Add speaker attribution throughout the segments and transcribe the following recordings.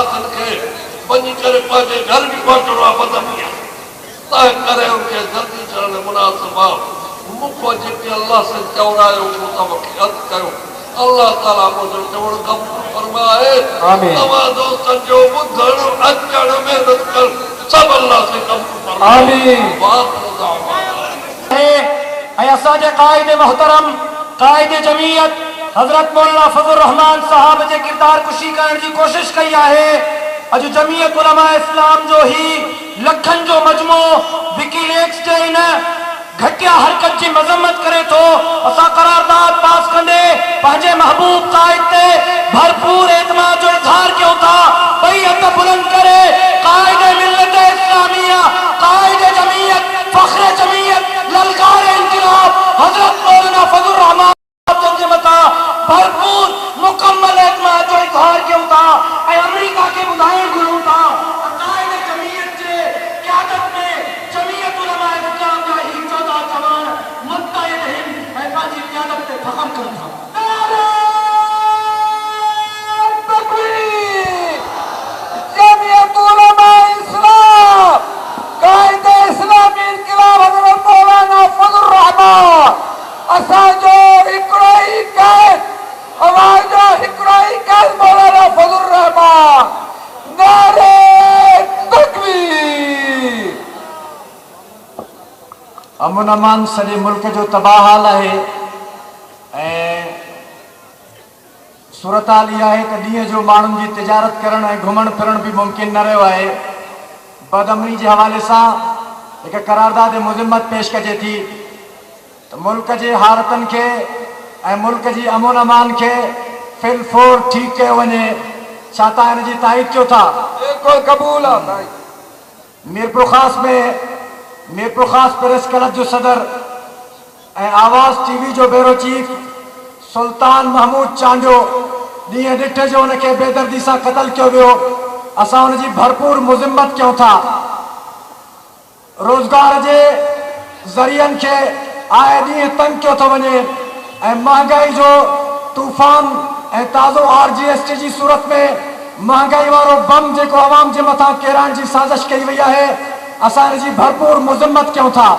Speaker 1: हासिल के वञी करे पंहिंजे घर बि पहुचणो आहे बदमी आहे तंहिं करे उनखे जल्दी करणु मुनासिब आहे मूंखां जेके अलाह सां चवरायो उहो तव्हांखे अर्ज़ु कयो अलाह ताला मुंहिंजो चवणु क़बूल फरमाए तव्हां दोस्तनि जो ॿुधणु अचणु महिनत करणु सभु अलाह सां क़बूल फरमाए
Speaker 2: असांजे क़ाइद मोहतरम क़ाइद जमीयत हज़रत मौलाना फज़लुर रहमान साहब जे किरदार कुशी करण जी कोशिश कई आहे अॼु जमीयत उलमा इस्लाम जो ही लखनि जो मजमो विकीलीक्स जे इन घटिया हरकत जी मज़म्मत करे थो असां करारदाद पास कंदे पंहिंजे महबूब क़ाइद ते भरपूर एतमाद जो इज़हार कयूं था ॿई हथ बुलंद करे क़ाइद मिल्लत इस्लामिया क़ाइद जमीयत फ़ख्र जमीयत ललकार इंक़िलाब हज़रत मौलाना फज़लुर रहमान जे मथा भरपूर मुकम्मल एतमाद जो इज़हार कयूं था ऐं अमेरिका खे ॿुधाइण घुरूं था क़ाइद जमीयत जे क़यादत में जमीयत उलमा इस्लाम जा ही 14 जवान मुत्तहिद आहिनि ऐं पंहिंजी क़यादत ते फ़ख्र कनि था जमीयत उलमा इस्लाम क़ाइद इस्लामी इंक़िलाब हज़रत मौलाना फज़लुर रहमान असांजो हिकिड़ो ई क़ाइद अवांजो हिकिड़ो ई क़ाइद मौलाना फज़लुर रहमान नारे तकबीर अमन अमान सॼे मुल्क जो तबाह हाल आहे ऐं सूरत हाल इहा आहे त ॾींहं जो माण्हुनि जी तिजारत करणु ऐं घुमण फिरण बि मुमकिन न रहियो आहे बदअमनी जे हवाले सां हिकु करारदाद मुज़म्मत पेश कजे थी त मुल्क जे हालतनि खे ऐं मुल्क जी अमन अमान खे फिलफोर ठीकु कयो वञे छा तव्हां हिन जी ताईद कयो था
Speaker 3: बिल्कुलु क़बूल आहे
Speaker 2: मीरपुर ख़ास प्रेस क्लब जो सदर ऐं आवाज़ टीवी जो ब्यूरो चीफ सुल्तान महमूद चांडियो ॾींहं ॾिठ जो हुनखे बेदर्दी सां क़तल कयो वियो असां हुनजी भरपूर मुज़म्मत कयूं था रोज़गार जे ज़रियनि खे आए ॾींहं तंग कयो थो वञे ऐं महांगाई जो तूफ़ान ऐं ताज़ो RGST जी सूरत में महांगाई वारो बम जेको आवाम जे मथां किराइण जी साज़िश कई वई आहे असां हिन जी भरपूर मुज़म्मत कयूं था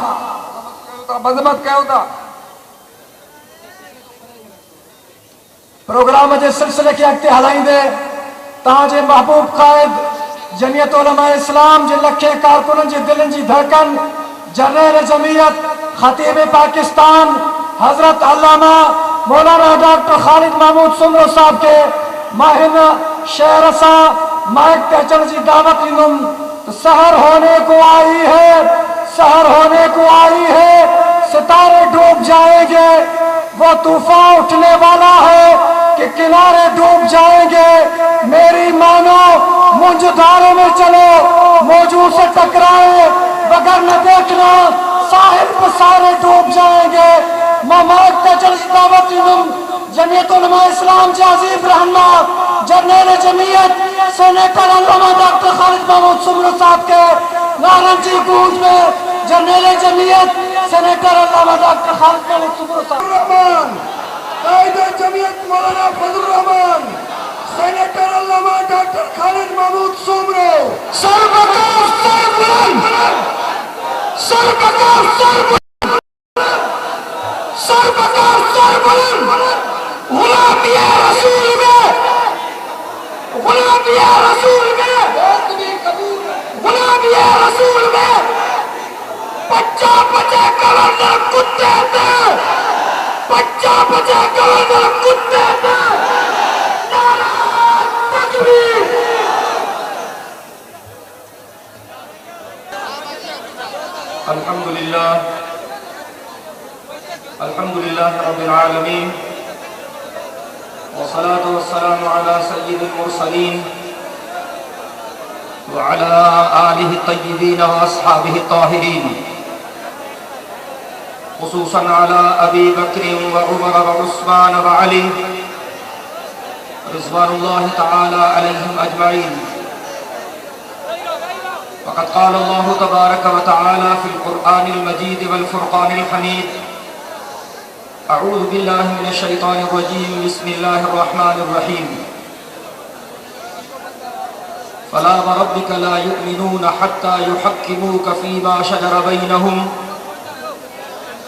Speaker 2: प्रोग्राम जे सिलसिले खे अॻिते हलाईंदे तव्हांजे महबूब क़ाइद जमीयत उलमा इस्लाम जे लखे कारकुननि जे दिलनि जी धड़कन जनरल जमीयत खतीब पाकिस्तान हजरत अल्लामा मौलाना डॉक्टर खालिद महमूद सुमरो साहब के मां हिन शहर सां माइक ते अचण जी दावत ॾींदुमि सहर होने को आई है सितारे डूब जाएंगे वो तूफान उठने वाला है कि किनारे डूब जाएंगे मेरी मानो मुंजधारे में चलो मौजू से टकराए बगैर न देखना साहिल पर सारे डूब जाएंगे मामाक तजल दावत जमीयत उलमा इस्लाम के अजीम रहनुमा जनरल जमीयत सेनेटर अल्लामा डॉक्टर खालिद महमूद सुमरो साहब के नारन की गूंज में जनरल जमीयत सेनेटर अल्लामा डॉक्टर खालिद महमूद सुमरो साहब क़ाइद जमीयत मौलाना फज़लुर रहमान सेनेटर अल्लामा डॉक्टर खालिद महमूद सुमरो
Speaker 4: अल्हम्दुलिल्लाह रब्बिल आलमीन वस्सलातु वस्सलामु अला सय्यिदिल मुरसलीन व अला आलिहि तय्यिबीन व अस्हाबिहि ताहिरीन खुसूसन अला अबी बकर व उमर व उस्मान व अली रिज़वानुल्लाहि तआला अलैहिम अजमईन वक़द क़ाल अल्लाहु तबारक व तआला फ़िल क़ुरआनिल मजीद वल फ़ुरक़ानिल हमीद अऊज़ु बिल्लाहि मिनश शैतानिर रजीम बिस्मिल्लाहिर रहमानिर रहीम فلا وربك لا يؤمنون حتى يحكموك فيما شجر بينهم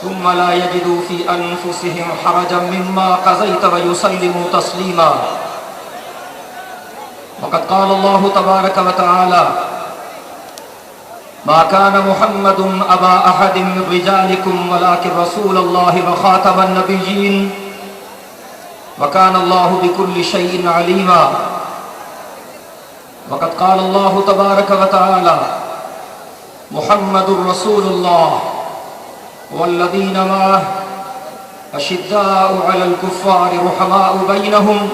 Speaker 4: ثم لا يجدوا في أنفسهم حرجا مما قضيت ويسلموا تسليما. وقد قال الله تبارك وتعالى: ما كان محمد أبا أحد من رجالكم ولكن رسول الله وخاتم النبيين وكان الله بكل شيء عليما. وقد قال الله تبارك وتعالى: محمد رسول الله والذين معه أشداء على الكفار رحماء بينهم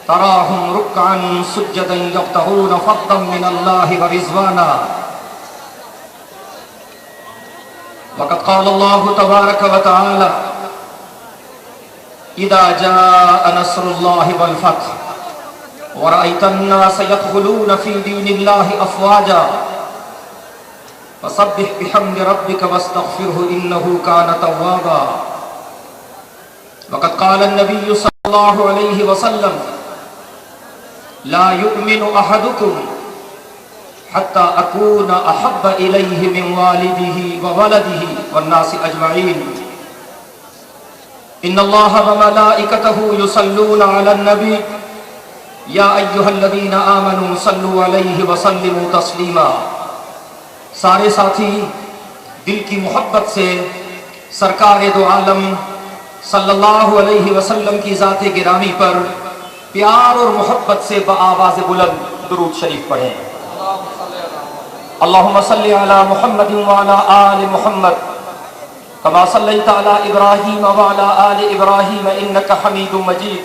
Speaker 4: تراهم ركعا سجدا يبتغون فضلا من الله ورضوانا. وقد قال الله تبارك وتعالى: إذا جاء نصر الله والفتح ورأيت الناس يدخلون في دين الله أفواجا فسبح بحمد ربك واستغفره إنه كان توابا. وقد قال النبي صلى الله عليه وسلم: لا يؤمن أحدكم حتى أكون أحب إليه من والده وولده والناس أجمعين. إن الله وملائكته يصلون على النبي یا ایھا الذین آمنوا صلوا علیہ وسلموا تسلیما. سارے ساتھی دل کی محبت سے سرکار دو عالم صلی اللہ علیہ وسلم کی ذات گرامی پر پیار اور محبت سے بآواز بلند درود شریف پڑھیں. اللہم صلی علی محمد وعلی آل محمد کما صلیت علی ابراہیم وعلی آل ابراہیم انک حمید مجید.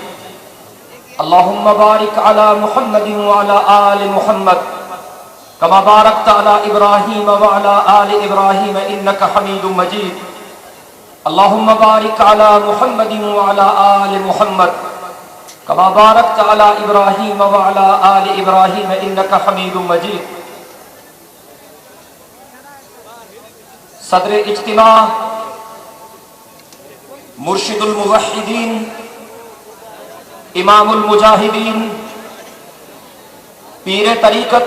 Speaker 4: اللہم بارک علی محمد وعلی آل محمد کما بارکت علی ابراہیم وعلی آل ابراہیم انک حمید مجید. اللہم بارک علی محمد وعلی آل محمد کما بارکت علی ابراہیم وعلی آل ابراہیم انک حمید مجید. صدر اجتماع مرشد الموحدین امام المجاہدین پیر طریقت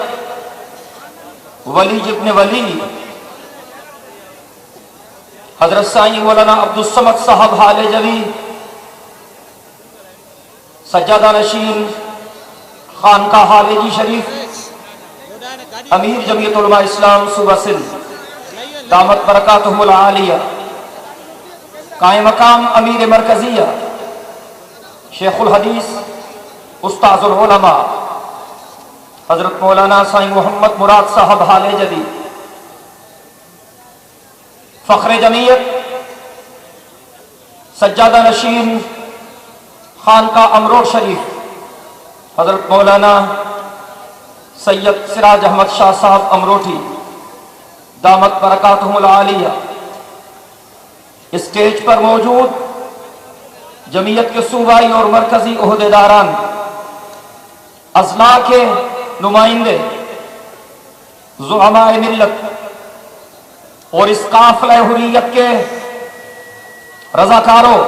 Speaker 4: ولی ابن ولی حضرت سائیں مولانا عبدالصمد صاحب حال جوی سجادہ نشین خانقاہ حاویجی شریف امیر جمعیت علماء اسلام صوبہ سندھ دامت برکاتہم العالیہ قائم مقام امیر مرکزیہ شیخ الحدیث استاذ العلماء حضرت مولانا سائیں محمد مراد صاحب حال جدید فخر جمعیت سجادہ نشین خانقاہ امروڑ شریف حضرت مولانا سید سراج احمد شاہ صاحب امروٹھی دامت برکاتہم العالیہ. اسٹیج پر موجود جمعیت کے صوبائی اور مرکزی عہدیداران، اضلاع کے نمائندے، زعماء ملت اور اس قافلہ حریت کے رضاکاروں،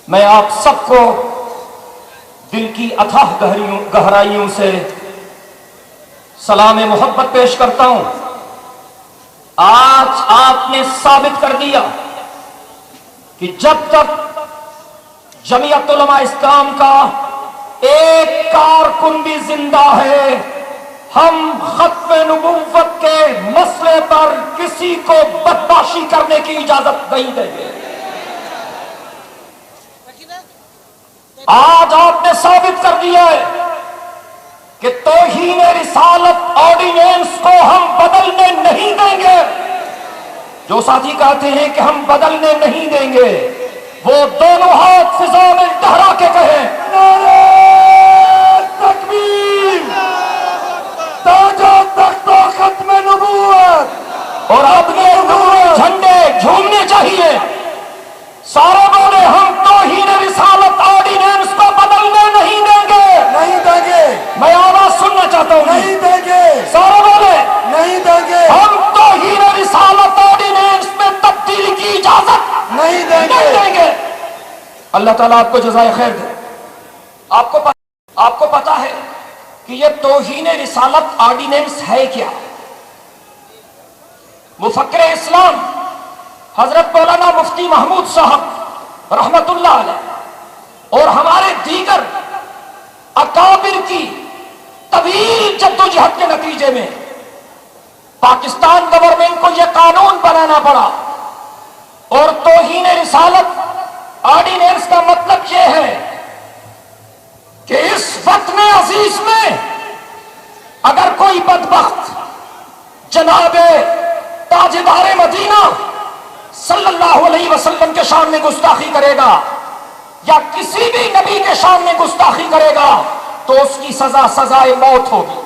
Speaker 4: میں آپ سب کو دل کی اتھاہ گہرائیوں سے سلام محبت پیش کرتا ہوں. آج آپ نے ثابت کر دیا کہ جب تک جمعیت علماء اسلام کا ایک کارکن بھی زندہ ہے، ہم ختم نبوت کے مسئلے پر کسی کو بدمعاشی کرنے کی اجازت نہیں دیں گے. آج آپ نے ثابت کر دیا ہے کہ توہین رسالت آرڈیننس کو ہم بدلنے نہیں دیں گے. جو ساتھی کہتے ہیں کہ ہم بدلنے نہیں دیں گے، وہ دونوں ہاتھ فضا میں لہرا کے کہیں نعرہ تکبیر، تاج و تخت و ختم نبوت. اور اب یہ نور جھنڈے جھومنے چاہیے. سارے بولے ہم توہین رسالت آرڈیننس کو بدلنے نہیں دیں گے. نہیں دیں گے. میں آواز سننا چاہتا ہوں. نہیں دیں گے. سارے بولے نہیں دیں گے. ہم توہین رسالت آرڈیننس میں تبدیلی کی اجازت نہیں دیں گے. اللہ تعالیٰ آپ کو جزائے خیر دے. آپ کو پتا ہے کہ کہ یہ توہین رسالت آرڈیننس ہے کیا؟ مفکر اسلام حضرت مولانا مفتی محمود صاحب رحمت اللہ علیہ اور ہمارے دیگر اکابر کی طویل جدوجہد کے نتیجے میں پاکستان گورنمنٹ کو یہ قانون بنانا پڑا، اور توہین رسالت آرڈیننس کا مطلب یہ ہے کہ اس وطن عزیز میں اگر کوئی بدبخت جناب تاجدار مدینہ صلی اللہ علیہ وسلم کے شان میں گستاخی کرے گا یا کسی بھی نبی کے شان میں گستاخی کرے گا تو اس کی سزا سزائے موت ہوگی۔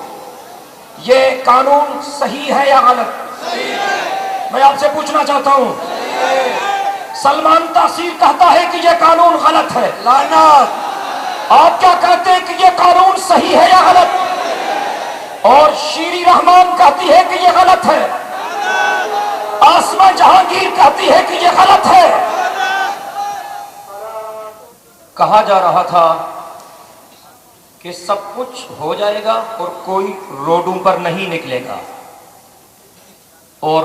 Speaker 4: یہ قانون صحیح ہے یا غلط؟ میں آپ سے پوچھنا چاہتا ہوں، سلمان تاثیر کہتا ہے کہ یہ قانون غلط ہے، لعنت۔ آپ کیا کہتے ہیں کہ یہ قانون صحیح ہے یا غلط؟ اور شیری رحمان کہتی ہے کہ یہ غلط ہے، آسمہ جہانگیر کہتی ہے کہ یہ غلط ہے۔ کہا جا رہا تھا کہ سب کچھ ہو جائے گا اور کوئی روڈوں پر نہیں نکلے گا، اور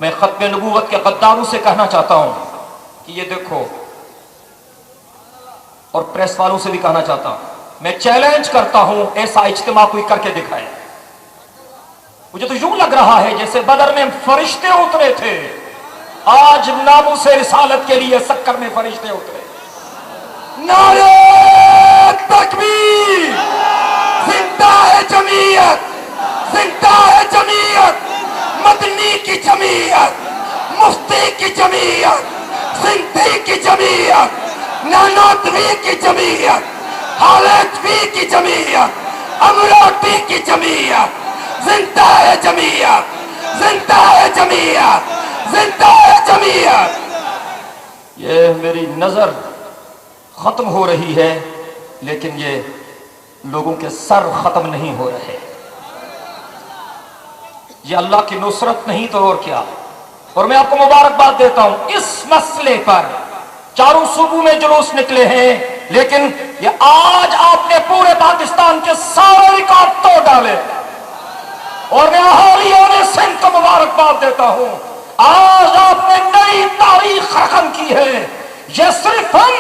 Speaker 4: میں ختم نبوت کے غداروں سے کہنا چاہتا ہوں کہ یہ دیکھو، اور پریس والوں سے بھی کہنا چاہتا ہوں، میں چیلنج کرتا ہوں ایسا اجتماع کوئی کر کے دکھائے۔ مجھے تو یوں لگ رہا ہے جیسے بدر میں فرشتے اترے تھے، آج ناموس رسالت کے لیے سکر میں فرشتے اترے۔
Speaker 3: نعرہ تکبیر! زندہ ہے جمعیت، زندہ ہے جمعیت، مدنی کی جمعیت، مفتی کی جمعیت، سندھی کی جمعیت، نانوتوی کی جمعیت، حالتوی کی جمعیت، امروٹی کی جمعیت، زندہ ہے جمعیت، زندہ ہے جمعیت، زندہ ہے جمعیت۔
Speaker 4: یہ میری نظر ختم ہو رہی ہے، لیکن یہ لوگوں کے سر ختم نہیں ہو رہے۔ یہ اللہ کی نصرت نہیں تو اور کیا۔ اور میں آپ کو مبارکباد دیتا ہوں، اس مسئلے پر چاروں صوبوں میں جلوس نکلے ہیں، لیکن یہ آج آپ نے پورے پاکستان کے سارے ریکارڈ توڑ ڈالے، اور میں اہالیوں نے سندھ کو مبارکباد دیتا ہوں۔ آج آپ نے نئی تاریخ رقم کی ہے۔ یہ صرف ہم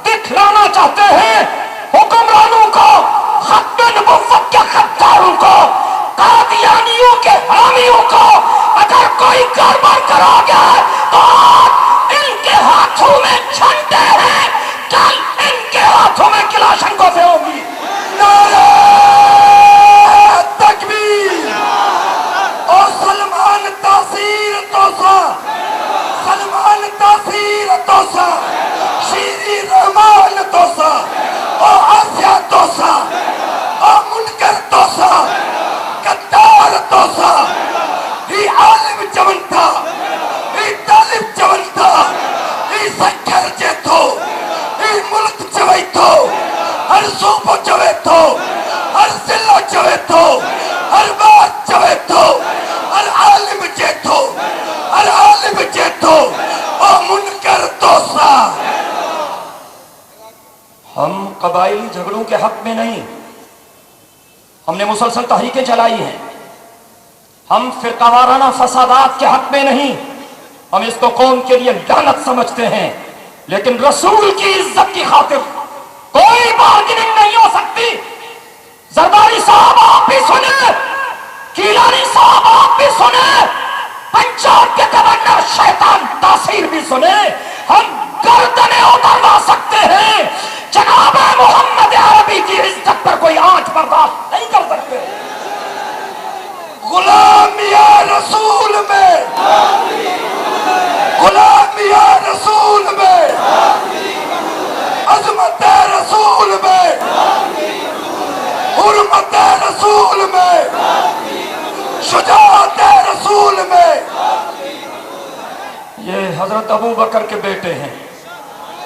Speaker 4: دکھلانا چاہتے ہیں حکمرانوں کو، ختم نبوت کے غداروں کو، قادیانیوں کے حامیوں کو، اگر کوئی گڑبڑ کرو گے تو آج ان کے ہاتھوں میں جھنڈے ہیں، کل ان کے ہاتھوں میں کلاشن کو سے ہوگی۔
Speaker 3: نعرہ تکبیر! اور سلمان تاثیر توسا، سلمان تاثیر توسا، شیری رحمان توسا، اور آسیہ توسا، اور منکر توسا، قدار توسا، ہی عالم جون تھا، ہی طالب جون تھا، ہی سکر جے تھو، ہی ملک جوئی تھو، ہر صوبہ جوئی تھو، ہر ضلع جوئی تھو، ہر بات جوئی تھو، ہر عالم جے تھو، ہر عالم جے تھو، اور منکر توسا۔
Speaker 4: ہم قبائلی جھگڑوں کے حق میں نہیں، ہم نے مسلسل تحریکیں چلائی ہیں۔ ہم فرقہ وارانہ فسادات کے حق میں نہیں، ہم اس کو قوم کے لیے لعنت سمجھتے ہیں، لیکن رسول کی عزت کی خاطر کوئی بارگننگ نہیں ہو سکتی۔ زرداری صاحب آپ بھی سنیں، کیلانی صاحب آپ بھی سنیں، پنجاب کے گورنر شیطان تاثیر بھی سنیں، ہم گردنیں اتروا سکتے ہیں، جناب محمد عربی کی عزت پر کوئی آنچ برداشت نہیں کر سکتے۔
Speaker 3: غلامیہ رسول میں، غلامیہ رسول میں، عظمت رسول میں، حرمت رسول میں، شجاعت رسول میں۔
Speaker 4: یہ حضرت ابو بکر کے بیٹے ہیں،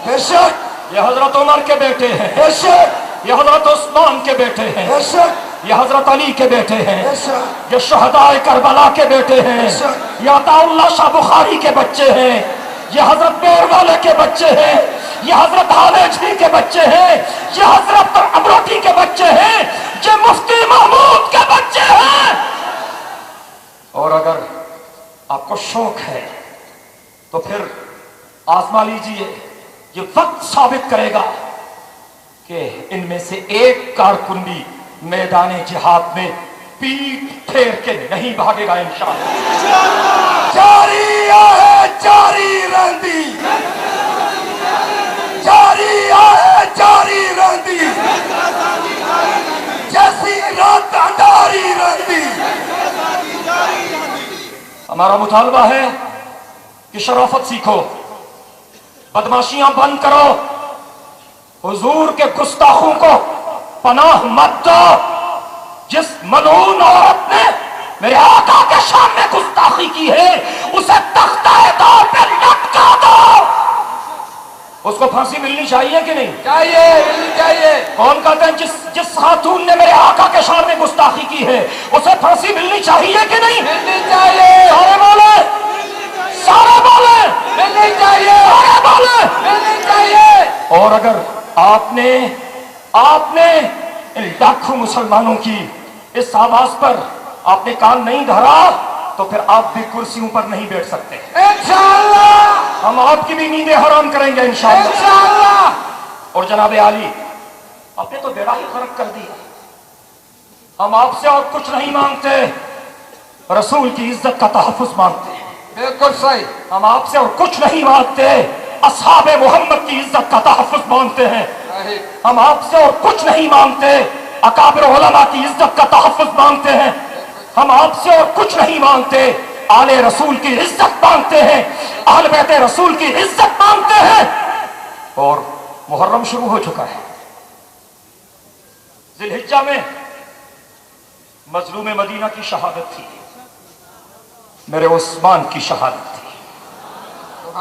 Speaker 3: بے شک،
Speaker 4: یہ حضرت عمر کے بیٹے ہیں،
Speaker 3: بے شک،
Speaker 4: یہ حضرت عثمان کے بیٹے ہیں،
Speaker 3: بے شک،
Speaker 4: یہ حضرت علی کے بیٹے ہیں،
Speaker 3: بے شک،
Speaker 4: یہ شہداء کربلا کے بیٹے ہیں، یہ عطا اللہ شاہ بخاری کے بچے ہیں، یہ حضرت بیر والے کے بچے ہیں، یہ حضرت حالجوی کے بچے ہیں، یہ حضرت امروٹی کے بچے ہیں، یہ مفتی आपको शौक है तो फिर आजमा लीजिए। ये वक्त साबित करेगा कि इनमें से एक कारकुन भी मैदान जिहाद में पीठ फेर के नहीं भागेगा इंशाअल्लाह।
Speaker 3: जारी है जारी रहंदी, जारी है जारी रहंदी, जैसी रात अंधारी रहंदी।
Speaker 4: हमारा मुतालबा है कि शराफत सीखो, बदमाशियां बंद करो, हुजूर के गुस्ताखों को पनाह मत दो। जिस मलून औरत ने मेरे आका के सामने गुस्ताखी की है उसे तख्ते तौर पे लटका दो। उसको फांसी मिलनी चाहिए कि नहीं
Speaker 2: चाहिए, मिलनी चाहिए।
Speaker 4: कौन कहते हैं जिस खातून ने मेरे आका के सामने गुस्ताखी की है उसे फांसी मिलनी चाहिए कि नहीं?
Speaker 2: मिलनी चाहिए,
Speaker 4: सारे बोले, सारे बोले,
Speaker 2: मिलनी चाहिए,
Speaker 4: सारे बोले।
Speaker 2: मिलनी चाहिए।
Speaker 4: और अगर आपने इन लाखों मुसलमानों की इस आवाज पर आपने कान नहीं धरा तो फिर आप भी कुर्सियों पर नहीं बैठ सकते।
Speaker 2: इंशाअल्लाह
Speaker 4: हम आपकी भी नींदें हराम करेंगे इंशाअल्लाह।
Speaker 2: इंशाअल्लाह।
Speaker 4: और जनाब आली, आपने तो बेड़ा ही गर्क कर दिया। हम आपसे और कुछ नहीं मांगते, रसूल की इज्जत का तहफ्फुज मांगते हैं।
Speaker 2: बिल्कुल सही।
Speaker 4: हम आपसे और कुछ नहीं मांगते, असहाबे मोहम्मद की इज्जत का तहफ्फुज मांगते हैं।
Speaker 2: सही।
Speaker 4: हम आपसे और कुछ नहीं मांगते, अकाबिर उलमा की इज्जत का तहफ्फुज मांगते हैं। हम आपसे और कुछ नहीं मांगते, आले रसूल की इज्जत मांगते हैं, अहले बैत रसूल की इज्जत मांगते हैं। और मुहर्रम शुरू हो चुका है। जिलहिज्जा में मजलूम मदीना की शहादत थी, मेरे उस्मान की शहादत थी।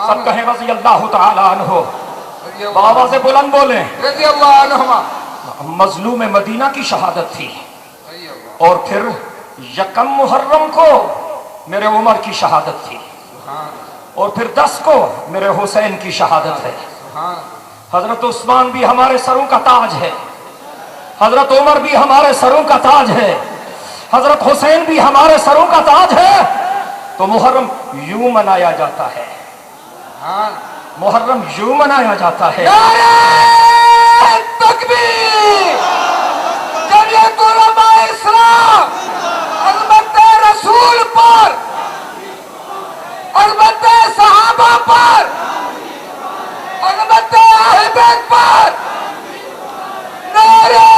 Speaker 4: सब कहें रज़ी अल्लाह तआला अन्हु, बाबा से बुलंद बोले।
Speaker 2: रज़ी अल्लाह अन्हुमा।
Speaker 4: मजलूम मदीना की शहादत थी। और फिर यकम मुहर्रम को मेरे उमर की शहादत थी। और फिर 10 को मेरे हुसैन की शहादत है। हजरत उस्मान भी हमारे सरों का ताज है, हजरत उमर भी हमारे सरों का ताज है, हजरत हुसैन भी हमारे सरों का ताज है। तो मुहर्रम यूं मनाया जाता है, मुहर्रम यूं मनाया जाता है।
Speaker 2: नारे तकबीर, जमीयत उलमा इस्लाम अज़मत रसूल पर, अज़मत सहाबा पर, अज़मत अहले बैत पर नारे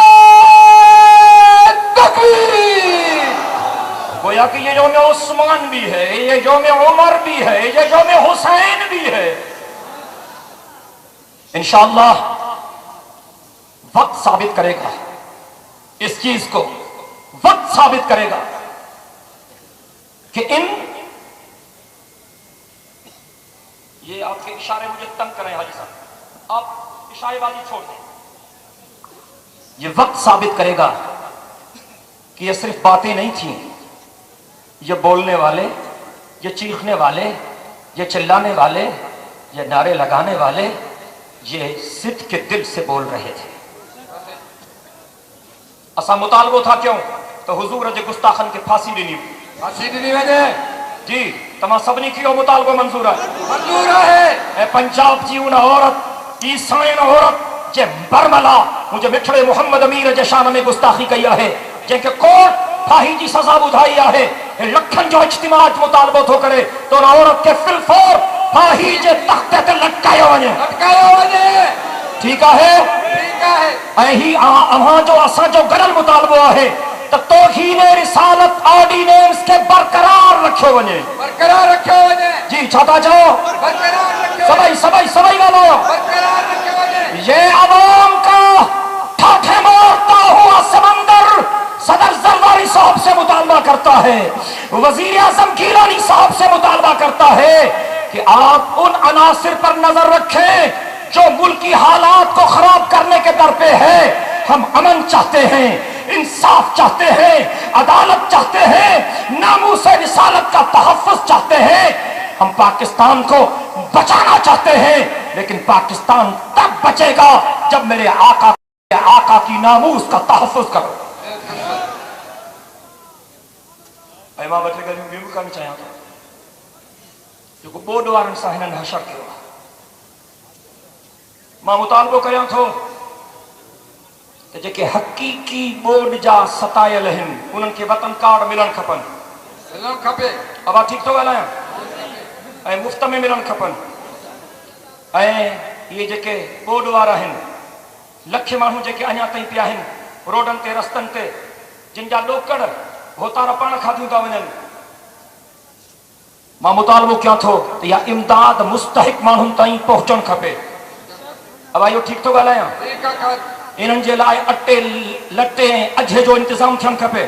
Speaker 2: तकबीर।
Speaker 4: गोया कि ये यौम उस्मान भी है, ये यौम उमर भी है, ये यौम हुसैन भी है। इंशाअल्लाह वक्त साबित करेगा इस चीज को, वक्त साबित करेगा कि ये आपके इशारे मुझे तंग करें हाजी साहब, आप इशारेबाजी छोड़ दें। ये वक्त साबित करेगा कि ये सिर्फ बातें नहीं थी, ये बोलने वाले, ये चीखने वाले, ये चिल्लाने वाले, ये नारे लगाने वाले, ये सिद्ध के दिल से बोल रहे थे। असा मुतालबो था क्यों तो हुजूर अज गुस्ताखन के फांसी देनी
Speaker 2: फांसी वजह
Speaker 4: जी तमा सबनी की मुतालबो मंजूर है,
Speaker 2: मंजूर है।
Speaker 4: पंजाब जी उन औरत ईसाइन औरत जे बरमला मुझे मिठड़े मोहम्मद अमीर जे शान में गुस्ताखी कया है, जंहिंखे कोर्ट फाही जी सजा ॿुधाई आहे। लखन जो इज्तिमाअ मुतालबो थो करे तो उन औरत के फिलफोर फाही जे तख्ते ते लटकायो वञे,
Speaker 2: लटकायो वञे।
Speaker 4: ठीक है।
Speaker 2: ठीक है।
Speaker 4: ऐं ही अव्हां जो असांजो गरल मुतालबो आहे त तौहीन रिसालत ऑर्डिनेंस के बरकरार रखियो वञे,
Speaker 2: बरकरार रखियो वञे।
Speaker 4: जी छा था चओ?
Speaker 2: बरकरार रखियो वञे।
Speaker 4: सभई ॻाल्हायो।
Speaker 2: बरकरार रखियो वञे।
Speaker 4: ये अवाम का ठाठे मारता हुआ समंदर सदर जरदारी साहब से मुतालबा करता है, वजीर आजम गिलानी साहब से मुतालबा करता है कि आप उन अनासिर पर नजर रखें जो मुल्की हालात को खराब करने के दर पे है। हम अमन चाहते हैं, इंसाफ चाहते हैं, अदालत चाहते हैं, नामूस रिसालत का तहफ्फुज चाहते हैं। हम पाकिस्तान को बचाना चाहते हैं, लेकिन पाकिस्तान तब बचेगा जब मेरे आका की नामूस का तहफ्फुज करो। इमाम बैठे गली में भी करना चाहिए
Speaker 2: جو بورڈ وارن سا हिननि हशर कयो आहे। मां मुतालबो करियां थो त जेके हक़ीक़ी बोर्ड जा सतायल आहिनि उन्हनि खे वतन कार्ड मिलणु खपनि।
Speaker 1: मिलणु खपे।
Speaker 2: आवाज़ ठीक थो ॻाल्हायां? ऐं मुफ़्त में मिलणु खपनि। ऐं इहे जेके बोर्ड वारा आहिनि लख माण्हू जेके अञा ताईं पिया आहिनि रोडनि ते रस्तनि ते जिन जा ॾोकड़ होतार पाण खाधियूं था वञनि, मां मुतालबो कयां थो त इहा इमदाद मुस्तहिक माण्हुनि ताईं पहुचणु खपे। अब इहो ठीक थो ॻाल्हायां? इन्हनि जे लाइ अटे लटे ऐं अझे जो इंतज़ाम थियणु खपे।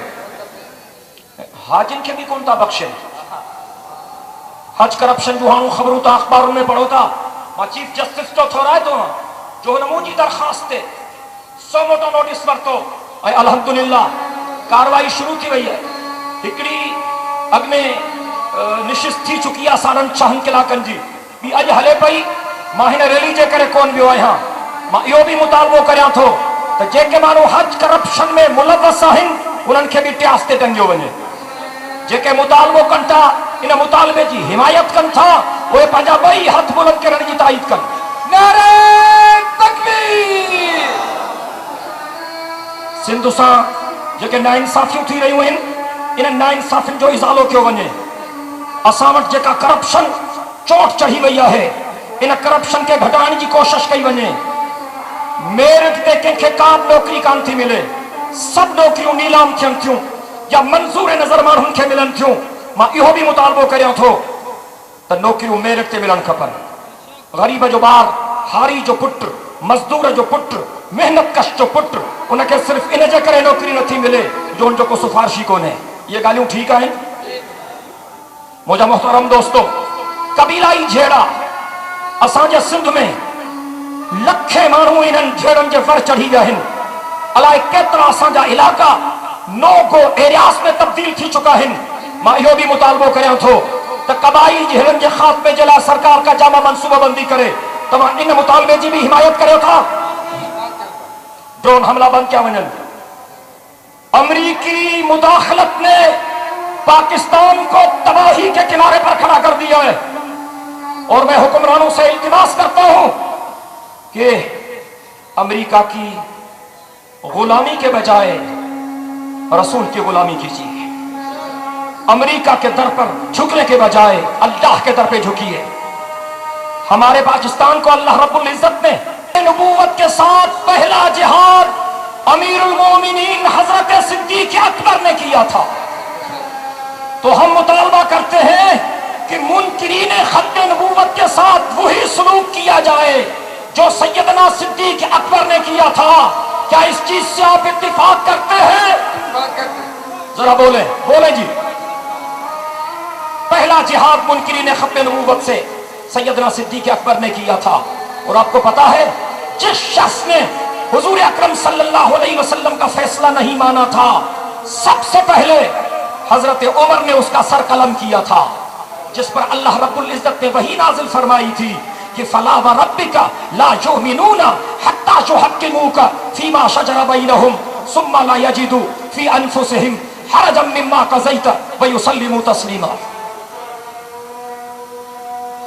Speaker 2: हाजिन खे बि कोन था बख़्शनि। हज करप्शन जूं हाणे ख़बरूं था अख़बारुनि में पढ़ो था। मां चीफ जस्टिस जो थो राय थो जो हुन मुंहिंजी दरख़्वास्त ते 100 मोटो नोटिस वरितो ऐं अल्हम्दुलिल्लाह कार्रवाई शुरू थी वई आहे। हिकिड़ी अॻ में निशिस्त थी चुकी आहे 4.5 कलाकनि जी, ॿी अॼु हले पई। मां हिन रैली जे करे कोन वियो आहियां। मां इहो बि मुतालबो करियां थो त जेके माण्हू हज करप्शन में मुलवस आहिनि उन्हनि खे बि इतिहास ते टंगियो वञे। जेके मुतालबो कनि था इन मुतालबे जी हिमायत कनि था उहे पंहिंजा ॿई हथ बुलंद करण जी ताईद कनि।
Speaker 3: नारे तकबीर।
Speaker 2: सिंध सां जेके नाइंसाफ़ियूं थी रहियूं आहिनि इन नाइंसाफ़ियुनि जो इज़ालो कयो वञे। असां वटि जेका करप्शन चोट चढ़ी वई आहे इन करप्शन के घटाइण जी कोशिश कई वञे। मेरिट ते कंहिंखे का नौकरी कान थी मिले, सभु नौकरियूं नीलाम थियनि थियूं या मंज़ूर नज़र माण्हुनि खे मिलनि थियूं। मां इहो बि मुतालबो करियां थो त नौकरियूं मेरिट ते मिलणु खपनि। ग़रीब जो ॿार, हारी जो पुटु, मज़दूर जो पुटु, मेहनत कश जो पुटु, उनखे सिर्फ़ु इन जे करे नौकरी नथी मिले जो उनजो को सिफ़ारिशी कोन्हे। इहे ॻाल्हियूं ठीकु आहिनि? मुंहिंजा मोहतरम दोस्तो, कबीलाई झेड़ा असांजे सिंध में लखे माण्हू इन्हनि झेड़नि जे फर चढ़ी विया आहिनि। अलाए केतिरा असांजा इलाइक़ा नो गो एरियास में तब्दील थी चुका आहिनि। मां इहो बि मुतालबो करियां थो त कबाइली झेड़नि जे ख़ात्मे जे लाइ सरकार का जामा मनसूबाबंदी करे। तव्हां इन मुतालबे जी बि हिमायत करियो था। ड्रोन हमला बंद किया वञनि। अमरीकी मुदाखलत ने पाकिस्तान को तबाही के किनारे पर खड़ा कर दिया है और मैं हुक्मरानों से इल्तिमास करता हूं कि अमेरिका की गुलामी के बजाय रसूल की गुलामी कीजिए। अमेरिका के दर पर झुकने के बजाय अल्लाह के दर पे झुकिए। हमारे पाकिस्तान को अल्लाह रब्बुल इज्जत ने नबूवत के साथ पहला जिहाद अमीरुल मोमिनीन हजरत सिद्दीक अकबर ने किया था। तो हम मुतालबा करते हैं कि मुनकिरीन खत्ते नबूवत के साथ वही सलूक किया जाए जो सैयदना सिद्दीक अकबर ने किया था। क्या इस चीज से आप इत्तिफाक करते हैं? जरा बोले बोले जी। पहला जिहाद मुनकिरीन खत्ते नबूवत से सैयदना सिद्दीक अकबर ने किया था। और आपको पता है जिस शख्स ने हुजूर अकरम सल्लल्लाहु अलैहि वसल्लम का फैसला नहीं माना था सबसे पहले हजरत उमर ने उसका सर कलम किया था, जिस पर अल्लाह रब्बुल इज्जत ने वही नाजिल फरमाई थी कि फला व रब्बिका ला युमिनूना हत्ता युहक्किमूका फीमा शजरा बैनहुम सुम्मा ला यजिदू फी अनफुसिहिम हरजम मिम्मा क़ज़ैता व युसल्लिमू तस्लीमा।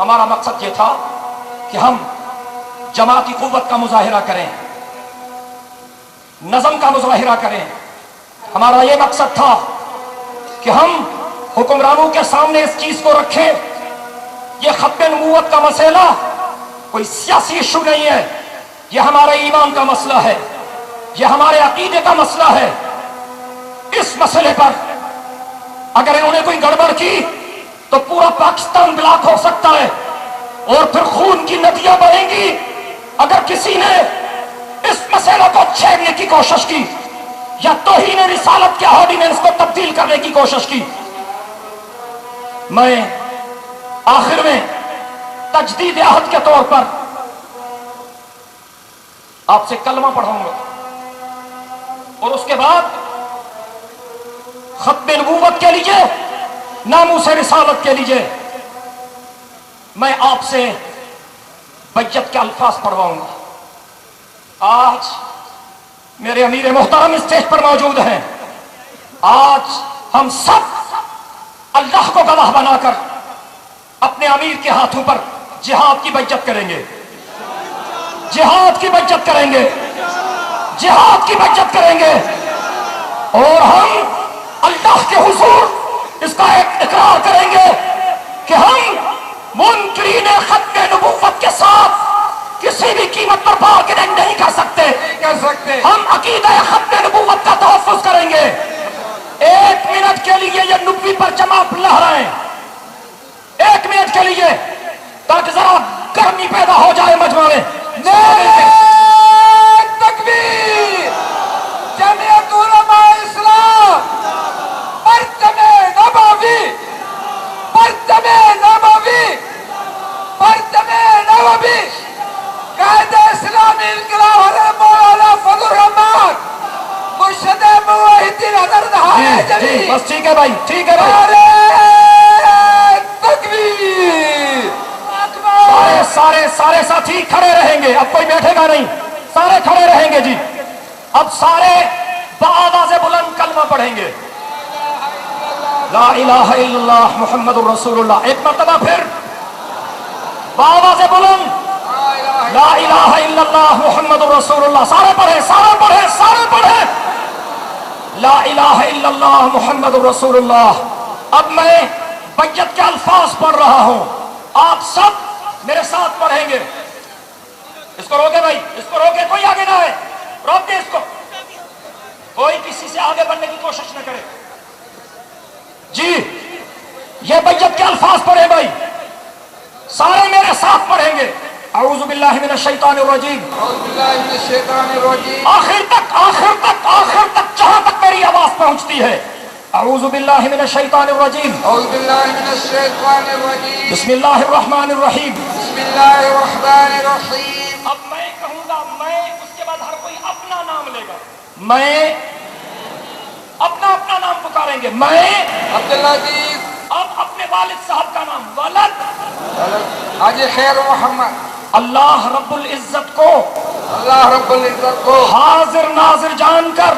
Speaker 2: हमारा मकसद ये था कि हम जमाती कुव्वत का मुजाहिरा करें, नज़म का मुजाहिरा करें। हमारा ये मकसद था कि हम हुक्मरानों के सामने इस चीज को रखें, ये खत्मे नबूवत का मसला कोई सियासी इशू नहीं है, ये हमारे ईमान का मसला है, ये हमारे अकीदे का मसला है। इस मसले पर अगर इन्होंने कोई गड़बड़ की तो पूरा पाकिस्तान ब्लॉक हो सकता है और फिर खून की नदियां बहेंगी। अगर किसी ने इस मसले को छेड़ने की कोशिश की या तौहीन रिसालत के ऑर्डिनेंस को तब्दील करने की कोशिश की, मैं आखिर में तजदीद अहद के तौर पर आपसे कलमा पढ़ाऊंगा और उसके बाद खत्मे नबूवत के लिए, नामूसे रिसालत के लिए मैं आपसे बैयत के अल्फाज पढ़वाऊंगा। आज मेरे अमीर मोहतरम स्टेज पर मौजूद हैं। आज हम सब अल्लाह को गवाह बनाकर अपने अमीर के हाथों पर जिहाद की बचत करेंगे, जिहाद की बचत करेंगे, जिहाद की बचत करेंगे। और हम अल्लाह के हुजूर इसका एक इकरार करेंगे कि हम मुनकरीन खत्म नबूवत के साथ किसी भी कीमत पर बार्गेनिंग नहीं कर सकते। हम अकीदा खत्म नबूवत का तहफ़्फ़ुज़ करेंगे। 1 मिनट के लिए ये नबवी परचम आप लहराएं, 1 मिनट के लिए, ताकि जरा गर्मी पैदा हो जाए मजमा में।
Speaker 3: तकबीर, जमीयत उलमा इस्लाम, परचमे नबवी, परचमे नबवी, परचमे नबवी, कायदे इस्लामी इनकलाब हज़रत मौलाना फजलुर रहमान मुर्शिद मुवहिदीन हज़रत हाय जली।
Speaker 2: बस ठीक है भाई, ठीक है भाई।
Speaker 3: नारे तकबीर,
Speaker 2: सारे साथी खड़े रहेंगे, अब कोई बैठेगा नहीं, सारे खड़े रहेंगे जी। अब सारे बाआवाज़े बुलंद कलमा पढ़ेंगे, ला इलाहा इल्लल्लाह मुहम्मदुर रसूलुल्लाह। एक मर्तबा फिर बाआवाज़े बुलंद, ला इलाहा इल्लल्लाह मुहम्मदुर रसूलुल्लाह। सारे पढ़े, सारे पढ़े, सारे पढ़े, ला इलाहा इल्लल्लाह मुहम्मदुर रसूलुल्लाह। अब मैं बैयत के अल्फाज पढ़ रहा हूं, आप सब मेरे साथ पढ़ेंगे। इसको रोके भाई, इसको रोके, कोई आगे ना आए, रोक दे इसको, कोई किसी से आगे बढ़ने की कोशिश न करे जी। ये बैयत के अल्फाज पढ़े भाई, सारे मेरे साथ पढ़ेंगे। अऊज़ु बिल्लाहि मिनश शैतानिर रजीम, आखिर तक, आखिर तक, आखिर तक, जहां तक मेरी आवाज पहुंचती है। अऊज़ु बिल्लाहि मिनश शैतानिर रजीम, बिस्मिल्लाहिर रहमानिर रहीम। अब मैं कहूंगा मैं, उसके बाद हर कोई अपना नाम लेगा। मैं अपना अपना नाम पुकारेंगे। मैं
Speaker 3: अब्दुल अजीज,
Speaker 2: अब अपने वालिद साहब का नाम, वलद
Speaker 3: हाजी खैर मोहम्मद।
Speaker 2: अल्लाह रब्बुल इज्जत को,
Speaker 3: अल्लाह रब्बुल इज्जत को
Speaker 2: हाजिर नाजिर जानकर,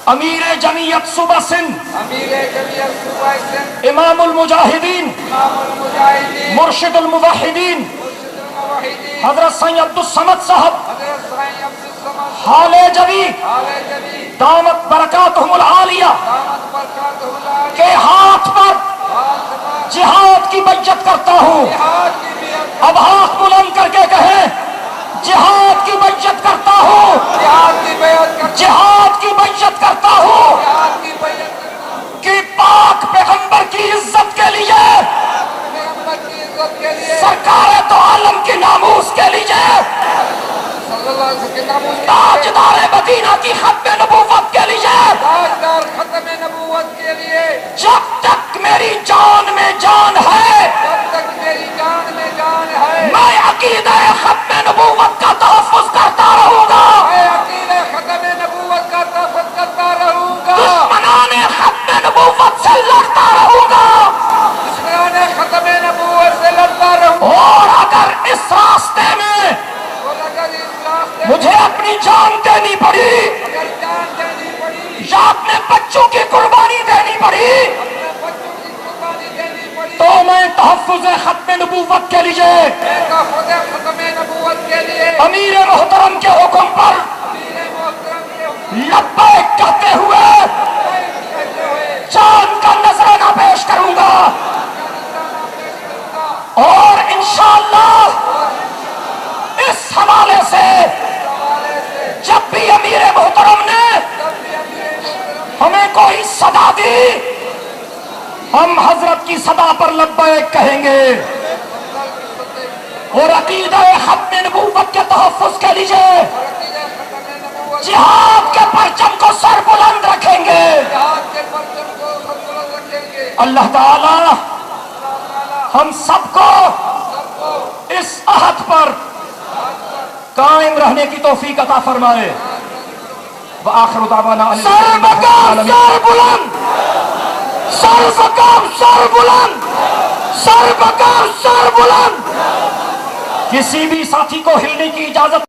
Speaker 2: अमीर जमीयत सुबह सिंध,
Speaker 3: अमीर जमीयत सूबा सिंध,
Speaker 2: इमामुल मुजाहिदीन,
Speaker 3: इमामुल मुजाहिदीन,
Speaker 2: मुर्शिदुल मुवहिदीन,
Speaker 3: मुवहिदीन,
Speaker 2: हजरत सैयद अब्दुल समद साहब
Speaker 3: हजरत सैयद अब्दुल समद
Speaker 2: हाले जवी
Speaker 3: हाले जली
Speaker 2: दामत बरकातुहुमुल आलिया
Speaker 3: दामत बरकातुहुल्लाह
Speaker 2: के हाथ पर
Speaker 3: हाथ पर
Speaker 2: जिहाद की बैयत करता हूँ।
Speaker 3: जिहाद की बियत,
Speaker 2: अब हाथ बुलंद करके कहें, जिहाद की बैयत करता हूँ,
Speaker 3: जिहाद की बियत कर,
Speaker 2: जिहाद की बैयत करता हूँ
Speaker 3: जिहाद की बियत करता हूं,
Speaker 2: कि पाक पैगंबर की इज्जत के लिए,
Speaker 3: पैगंबर की इज्जत के लिए,
Speaker 2: सरकार तो आलम की नामूस के लिए,
Speaker 3: सल्लल्लाहु अलैहि वसल्लम के
Speaker 2: ताजदार मदीना की खत्म नबूवत के लिए,
Speaker 3: ताजदार खत्म नबूवत के लिए,
Speaker 2: जब तक मेरी जान में जान है,
Speaker 3: जब तक मेरी जान में जान है,
Speaker 2: मैं अकीदा खत्म नबूवत का तहफ़्फ़ुज़ करता रहूंगा।
Speaker 3: मैं अकीदा खत्म नबूवत का तहफ़्फ़ुज़ करता रहूंगा,
Speaker 2: दुश्मनाने खत्म नबूवत से लड़ता रहूंगा।
Speaker 3: दुश्मनाने खत्म नबूवत से लड़ता रहूंगा।
Speaker 2: और अगर इस रास्ते में
Speaker 3: और अगर इस रास्ते
Speaker 2: मुझे अपनी जान देनी पड़ी,
Speaker 3: अगर जान देनी पड़ी,
Speaker 2: या अपने बच्चों की कुर्बानी देनी पड़ी,
Speaker 3: अपने बच्चों की कुर्बानी देनी पड़ी,
Speaker 2: तो मैं तहफ़्फ़ुज़ खत्म नबूवत के लिए,
Speaker 3: मैं तहफ़्फ़ुज़ खत्म नबूवत के लिए
Speaker 2: अमीर मोहतरम के हुक्म पर
Speaker 3: अमीर मोहतरम के हुक्म
Speaker 2: लब्बैक कहते हुए
Speaker 3: कहते हुए
Speaker 2: जान का नजराना पेश करूंगा। और इंशाअल्लाह इस हवाले से जब भी अमीर मोहतरम ने हमें कोई सदा दी, हम हजरत की सदा पर लब्बैक कहेंगे। और अकीदा खत्म नबूवत के तहफ़्फ़ुज़ के लिए जिहाद के परचम को सर बुलंद रखेंगे।
Speaker 3: जिहाद के परचम को सरबुलंद रखेंगे।
Speaker 2: अल्लाह ताला हम सबको इस अहद पर कायम रहने की तौफीक अता फरमाए। व आखिर दावाना
Speaker 3: सर मकाम सर बुलंद, सर मकाम सर बुलंद, सर मकाम सर बुलंद।
Speaker 2: किसी भी साथी को हिलने की इजाजत